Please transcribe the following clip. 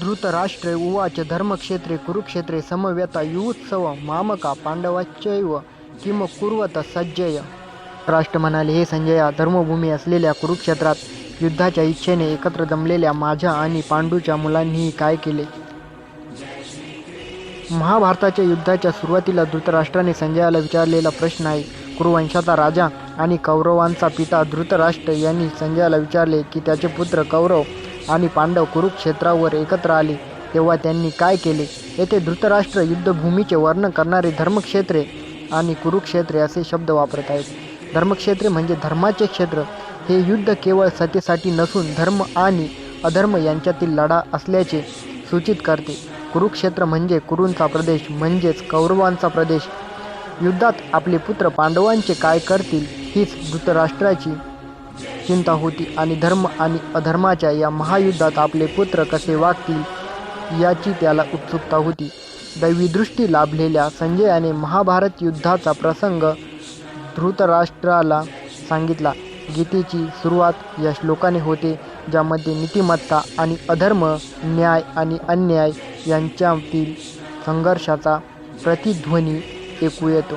धृतराष्ट्रे उवाच धर्मक्षेत्रे कुरुक्षेत्रे समवेता युत्सव मामका पांडवाश्चैव किम कुर्वत सज्जय. राष्ट्र म्हणाले, हे संजया, धर्मभूमी असलेल्या कुरुक्षेत्रात युद्धाच्या इच्छेने एकत्र जमलेल्या माझ्या आणि पांडूच्या मुलांनीही काय केले? महाभारताच्या युद्धाच्या सुरुवातीला धृतराष्ट्राने संजयाला विचारलेला प्रश्न आहे. कुरुवंशाचा राजा आणि कौरवांचा पिता धृतराष्ट्र यांनी संजयाला विचारले की त्याचे पुत्र कौरव आणि पांडव कुरुक्षेत्रावर एकत्र आले तेव्हा त्यांनी काय केले. येथे धृतराष्ट्र युद्धभूमीचे वर्णन करणारे धर्मक्षेत्रे आणि कुरुक्षेत्रे असे शब्द वापरत आहेत. धर्मक्षेत्रे म्हणजे धर्माचे क्षेत्र. हे युद्ध केवळ सत्तेसाठी नसून धर्म आणि अधर्म यांच्यातील लढा असल्याचे सूचित करते. कुरुक्षेत्र म्हणजे कुरूंचा प्रदेश म्हणजेच कौरवांचा प्रदेश. युद्धात आपले पुत्र पांडवांचे काय करतील हीच धृतराष्ट्राची चिंता होती आणि धर्म आणि अधर्माच्या या महायुद्धात आपले पुत्र कसे वागतील याची त्याला उत्सुकता होती. दैवीदृष्टी लाभलेल्या संजयाने महाभारत युद्धाचा प्रसंग धृतराष्ट्राला सांगितला. गीतेची सुरुवात या श्लोकाने होते, ज्यामध्ये नीतिमत्ता आणि अधर्म, न्याय आणि अन्याय यांच्यातील संघर्षाचा प्रतिध्वनी ऐकू येतो.